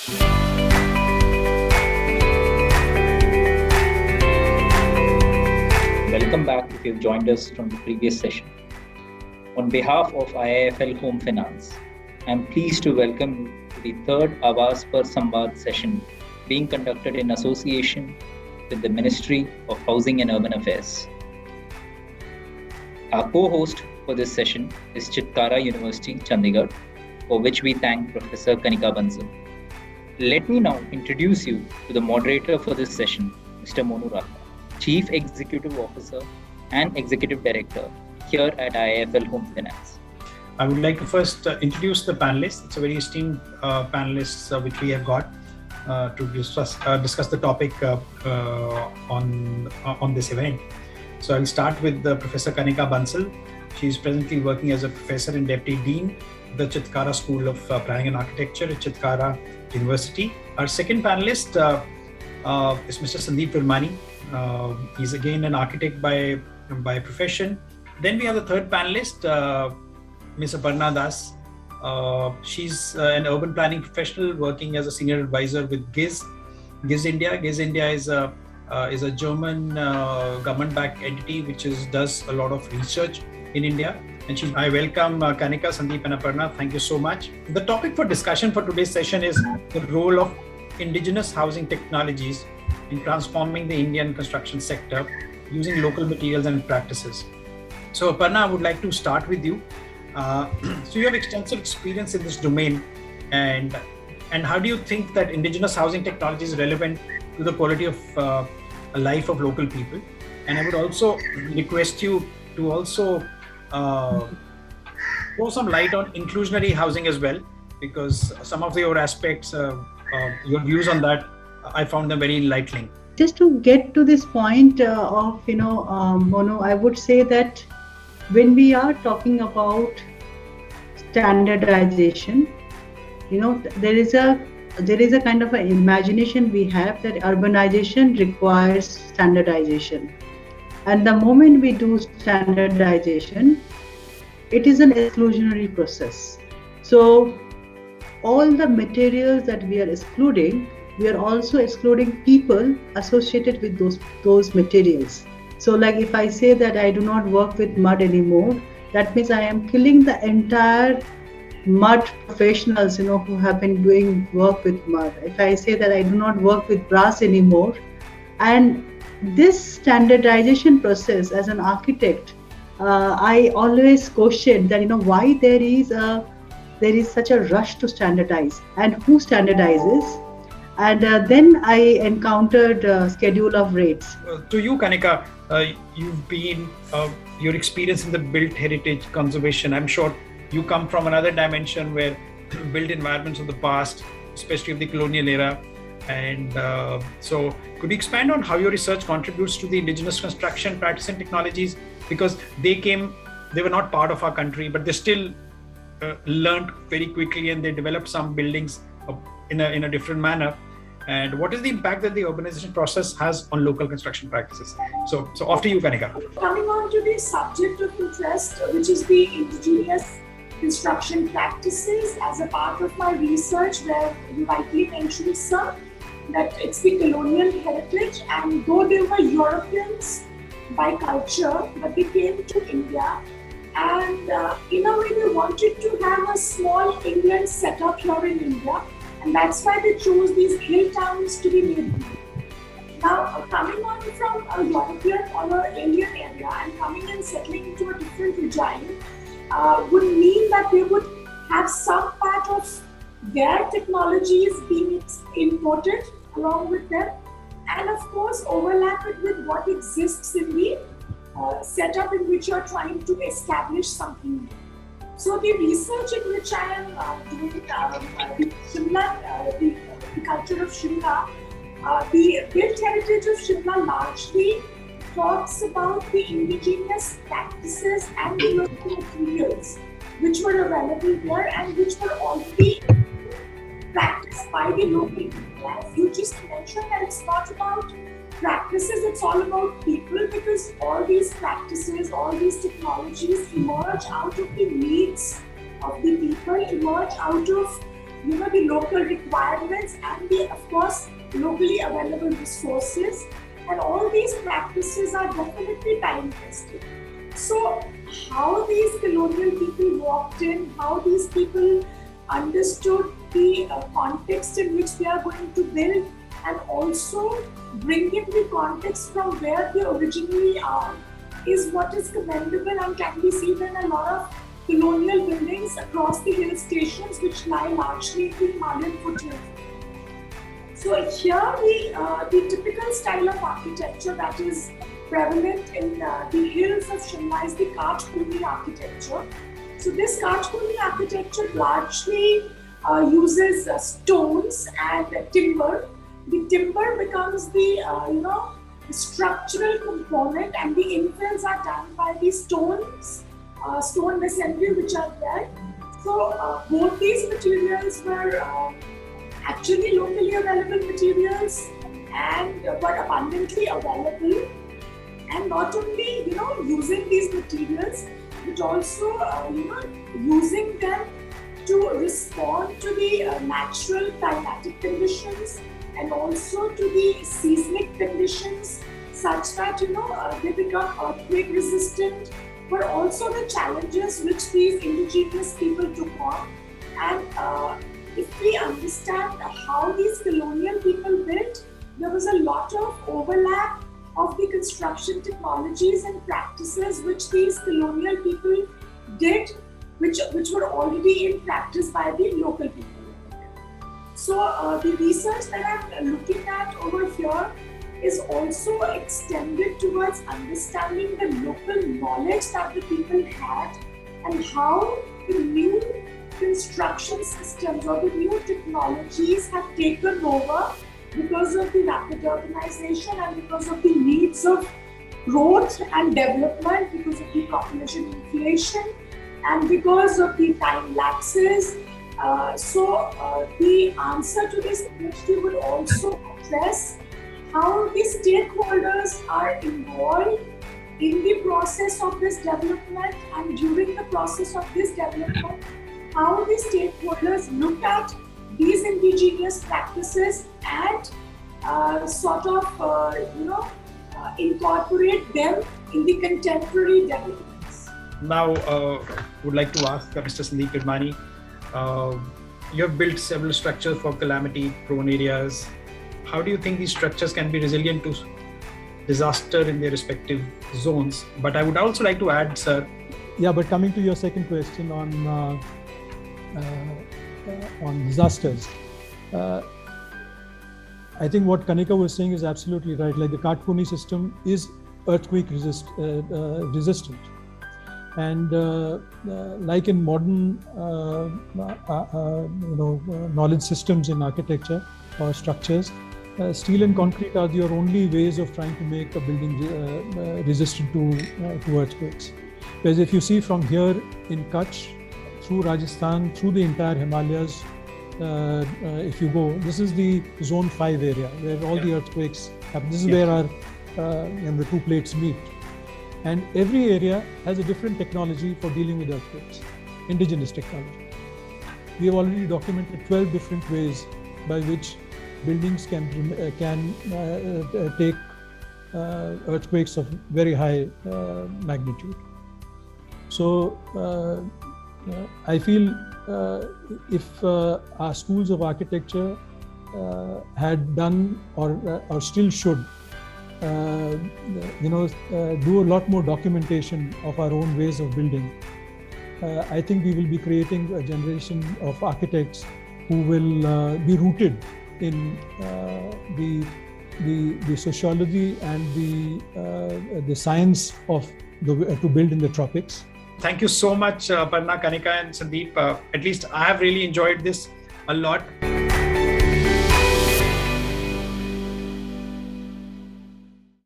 Welcome back if you've joined us from the previous session. On behalf of IIFL Home Finance, I'm pleased to welcome you to the third Awas Per Samvad session being conducted in association with the Ministry of Housing and Urban Affairs. Our co-host for this session is Chitkara University, Chandigarh, for which we thank Professor Kanika Bansal. Let me now introduce you to the moderator for this session, Mr. Monu Ratna, Chief Executive Officer and Executive Director here at IIFL Home Finance. I would like to first introduce the panelists. It's a very esteemed panelists which we have got to discuss the topic on this event. So I'll start with Professor Kanika Bansal. She is presently working as a professor and deputy dean of the Chitkara School of Planning and Architecture at Chitkara University. Our second panelist is Mr. Sandeep Virmani. He's again an architect by profession. Then we have the third panelist, Ms. Aparna Das. She's an urban planning professional working as a senior advisor with GIZ India. GIZ India is a German government-backed entity which does a lot of research in India. And I welcome Kanika, Sandeep and Aparna. Thank you so much. The topic for discussion for today's session is the role of indigenous housing technologies in transforming the Indian construction sector using local materials and practices. So Aparna, I would like to start with you. So you have extensive experience in this domain, and how do you think that indigenous housing technology is relevant to the quality of a life of local people? And I would also request you to also throw some light on inclusionary housing as well, because some of your aspects, your views on that, I found them very enlightening. Just to get to this point of Mono, I would say that when we are talking about standardization, there is a kind of an imagination we have that urbanization requires standardization, and the moment we do standardization, it is an exclusionary process. So all the materials that we are excluding, we are also excluding people associated with those materials. So like if I say that I do not work with mud anymore, that means I am killing the entire mud professionals, who have been doing work with mud. If I say that I do not work with brass anymore, and this standardization process as an architect, I always question that, why there is such a rush to standardize and who standardizes. And then I encountered schedule of rates. To you, Kanika, you've been your experience in the built heritage conservation. I'm sure you come from another dimension where built environments of the past, especially of the colonial era. And so could you expand on how your research contributes to the indigenous construction practice and technologies? Because they were not part of our country, but they still learned very quickly and they developed some buildings in a different manner. And what is the impact that the urbanization process has on local construction practices? So after you, Kanika. Coming on to the subject of interest, which is the indigenous construction practices, as a part of my research, where you rightly mentioned, sir, that it's the colonial heritage, and though they were Europeans by culture, but they came to India, and in a way they wanted to have a small England set up here in India, and that's why they chose these hill towns to be made. Now, coming on from a European or an alien area and coming and settling into a different regime would mean that they would have some part of their technologies being imported along with them, and of course overlap it with what exists in the setup in which you're trying to establish something new. So the research in which I am doing the culture of Shimla, the built heritage of Shimla largely talks about the indigenous practices and the local materials which were available there and which were already practiced by the local people. As you just mentioned, that it's not about practices, it's all about people, because all these practices, all these technologies emerge out of the needs of the people, emerge out of the local requirements and the, of course, locally available resources. And all these practices are definitely time-tested. So how these colonial people walked in, how these people understood the context in which they are going to build, and also bring in the context from where they originally are, is what is commendable and can be seen in a lot of colonial buildings across the hill stations which lie largely in the Himalayan foothills. So here the typical style of architecture that is prevalent in the hills of Shimla is the Kachpuni architecture. So this Kachpuni architecture largely uses stones and timber. The timber becomes the structural component, and the infills are done by the stones, stone masonry which are there. So both these materials were actually locally available materials and were abundantly available. And not only using these materials, but also using them to respond to the natural climatic conditions and also to the seismic conditions, such that they become earthquake resistant, but also the challenges which these indigenous people took on. And if we understand how these colonial people built, there was a lot of overlap of the construction technologies and practices which these colonial people did, which were already in practice by the local people. So the research that I'm looking at over here is also extended towards understanding the local knowledge that the people had and how the new construction systems or the new technologies have taken over because of the rapid urbanization and because of the needs of growth and development, because of the population inflation and because of the time lapses. So the answer to this question would also address how the stakeholders are involved in the process of this development, and during the process of this development, how the stakeholders look at these indigenous practices and incorporate them in the contemporary developments. Now, would like to ask Mr. Sandeep Virmani, you have built several structures for calamity-prone areas. How do you think these structures can be resilient to disaster in their respective zones? But I would also like to add, sir. Yeah, but coming to your second question on disasters, I think what Kanika was saying is absolutely right. Like the Kachpuni system is earthquake resistant, and like in modern knowledge systems in architecture or structures, steel and concrete are your only ways of trying to make a building resistant to earthquakes. Because if you see from here in Kutch, through Rajasthan, through the entire Himalayas, if you go, this is the zone 5 area where all the earthquakes happen. This is where our the two plates meet. And every area has a different technology for dealing with earthquakes, indigenous technology. We have already documented 12 different ways by which buildings can take earthquakes of very high magnitude. So I feel if our schools of architecture had done or still should do a lot more documentation of our own ways of building, I think we will be creating a generation of architects who will be rooted in the sociology and the science of to build in the tropics. Thank you so much, Aparna, Kanika and Sandeep. At least I have really enjoyed this a lot.